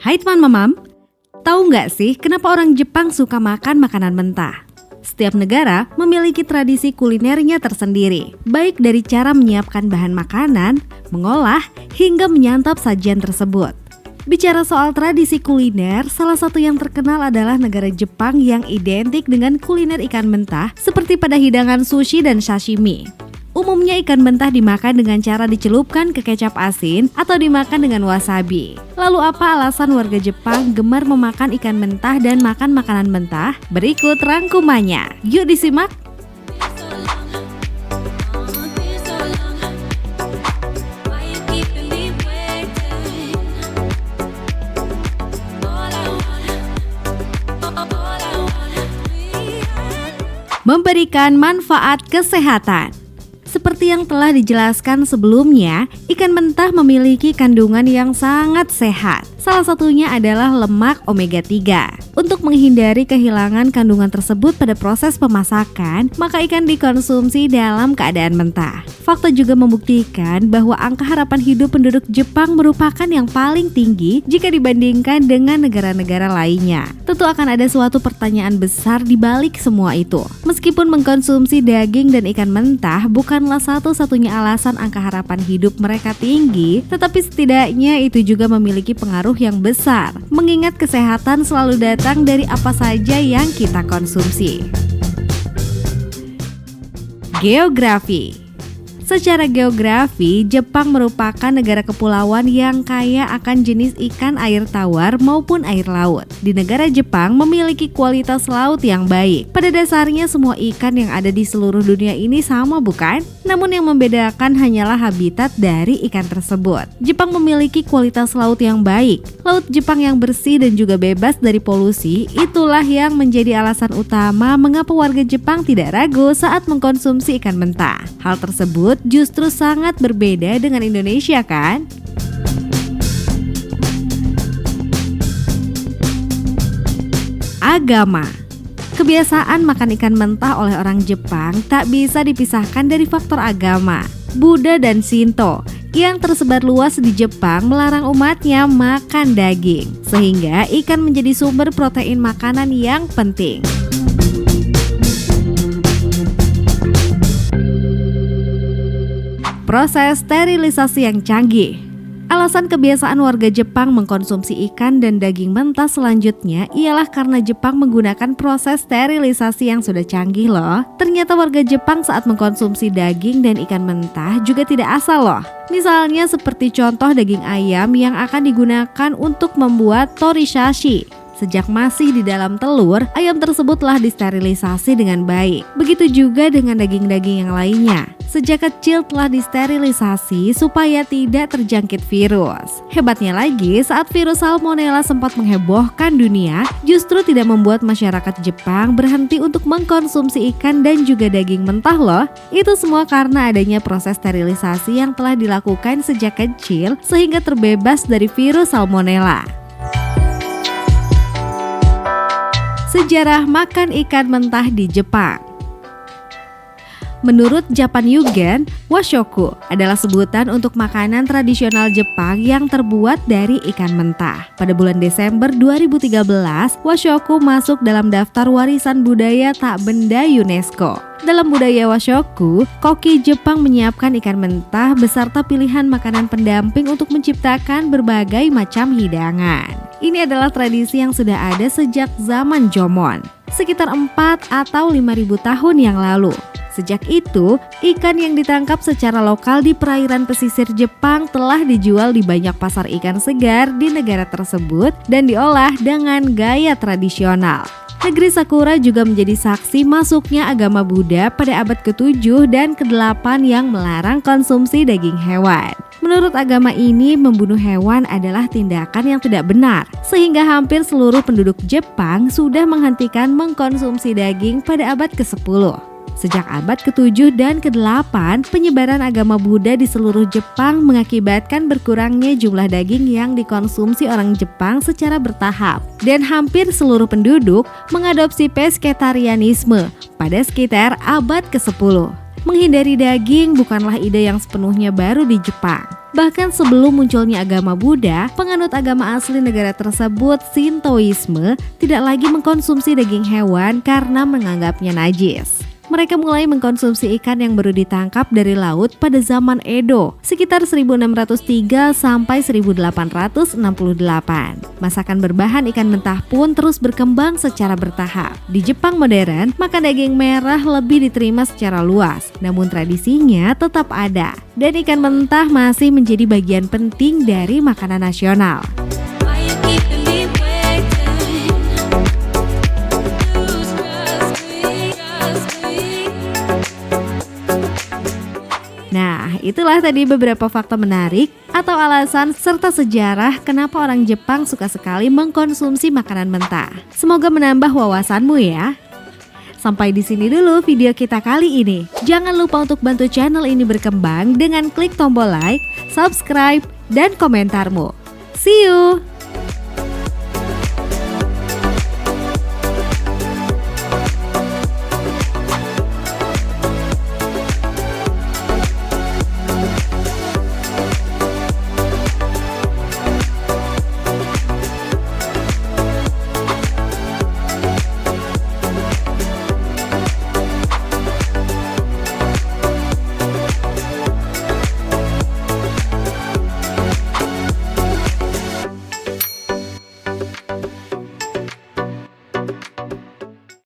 Hai teman mamam, tahu nggak sih kenapa orang Jepang suka makan makanan mentah? Setiap negara memiliki tradisi kulinernya tersendiri, baik dari cara menyiapkan bahan makanan, mengolah, hingga menyantap sajian tersebut. Bicara soal tradisi kuliner, salah satu yang terkenal adalah negara Jepang yang identik dengan kuliner ikan mentah seperti pada hidangan sushi dan sashimi. Umumnya ikan mentah dimakan dengan cara dicelupkan ke kecap asin atau dimakan dengan wasabi. Lalu apa alasan warga Jepang gemar memakan ikan mentah dan makan makanan mentah? Berikut rangkumannya. Yuk disimak! Memberikan manfaat kesehatan. Seperti yang telah dijelaskan sebelumnya, ikan mentah memiliki kandungan yang sangat sehat. Salah satunya adalah lemak omega 3. Untuk menghindari kehilangan kandungan tersebut pada proses pemasakan, maka ikan dikonsumsi dalam keadaan mentah. Fakta juga membuktikan bahwa angka harapan hidup penduduk Jepang merupakan yang paling tinggi jika dibandingkan dengan negara-negara lainnya. Tentu akan ada suatu pertanyaan besar di balik semua itu. Meskipun mengkonsumsi daging dan ikan mentah bukanlah satu-satunya alasan angka harapan hidup mereka tinggi, tetapi setidaknya itu juga memiliki pengaruh yang besar, mengingat kesehatan selalu datang dari apa saja yang kita konsumsi. Geografi. Secara geografi, Jepang merupakan negara kepulauan yang kaya akan jenis ikan air tawar maupun air laut. Di negara Jepang memiliki kualitas laut yang baik. Pada dasarnya semua ikan yang ada di seluruh dunia ini sama, bukan? Namun yang membedakan hanyalah habitat dari ikan tersebut. Jepang memiliki kualitas laut yang baik. Laut Jepang yang bersih dan juga bebas dari polusi, itulah yang menjadi alasan utama mengapa warga Jepang tidak ragu saat mengkonsumsi ikan mentah. Hal tersebut justru sangat berbeda dengan Indonesia, kan? Agama. Kebiasaan makan ikan mentah oleh orang Jepang tak bisa dipisahkan dari faktor agama. Buddha dan Shinto yang tersebar luas di Jepang melarang umatnya makan daging, sehingga ikan menjadi sumber protein makanan yang penting. Proses sterilisasi yang canggih. Alasan kebiasaan warga Jepang mengkonsumsi ikan dan daging mentah selanjutnya ialah karena Jepang menggunakan proses sterilisasi yang sudah canggih loh. Ternyata warga Jepang saat mengkonsumsi daging dan ikan mentah juga tidak asal loh. Misalnya seperti contoh daging ayam yang akan digunakan untuk membuat torisashi. Sejak masih di dalam telur, ayam tersebut telah disterilisasi dengan baik. Begitu juga dengan daging-daging yang lainnya. Sejak kecil telah disterilisasi supaya tidak terjangkit virus. Hebatnya lagi, saat virus Salmonella sempat menghebohkan dunia, justru tidak membuat masyarakat Jepang berhenti untuk mengkonsumsi ikan dan juga daging mentah loh. Itu semua karena adanya proses sterilisasi yang telah dilakukan sejak kecil sehingga terbebas dari virus Salmonella. Sejarah makan ikan mentah di Jepang. Menurut Japan Yugen, washoku adalah sebutan untuk makanan tradisional Jepang yang terbuat dari ikan mentah. Pada bulan Desember 2013, washoku masuk dalam daftar warisan budaya tak benda UNESCO. Dalam budaya washoku, koki Jepang menyiapkan ikan mentah beserta pilihan makanan pendamping untuk menciptakan berbagai macam hidangan. Ini adalah tradisi yang sudah ada sejak zaman Jomon, sekitar 4 atau 5.000 tahun yang lalu. Sejak itu, ikan yang ditangkap secara lokal di perairan pesisir Jepang telah dijual di banyak pasar ikan segar di negara tersebut dan diolah dengan gaya tradisional. Negeri Sakura juga menjadi saksi masuknya agama Buddha pada abad ke-7 dan ke-8 yang melarang konsumsi daging hewan. Menurut agama ini, membunuh hewan adalah tindakan yang tidak benar, sehingga hampir seluruh penduduk Jepang sudah menghentikan mengkonsumsi daging pada abad ke-10. Sejak abad ke-7 dan ke-8, penyebaran agama Buddha di seluruh Jepang mengakibatkan berkurangnya jumlah daging yang dikonsumsi orang Jepang secara bertahap. Dan hampir seluruh penduduk mengadopsi pesketarianisme pada sekitar abad ke-10. Menghindari daging bukanlah ide yang sepenuhnya baru di Jepang. Bahkan sebelum munculnya agama Buddha, penganut agama asli negara tersebut, Shintoisme, tidak lagi mengkonsumsi daging hewan karena menganggapnya najis. Mereka mulai mengkonsumsi ikan yang baru ditangkap dari laut pada zaman Edo, sekitar 1603 sampai 1868. Masakan berbahan ikan mentah pun terus berkembang secara bertahap. Di Jepang modern, makan daging merah lebih diterima secara luas, namun tradisinya tetap ada. Dan ikan mentah masih menjadi bagian penting dari makanan nasional. Nah, itulah tadi beberapa fakta menarik atau alasan serta sejarah kenapa orang Jepang suka sekali mengkonsumsi makanan mentah. Semoga menambah wawasanmu ya. Sampai di sini dulu video kita kali ini. Jangan lupa untuk bantu channel ini berkembang dengan klik tombol like, subscribe, dan komentarmu. See you!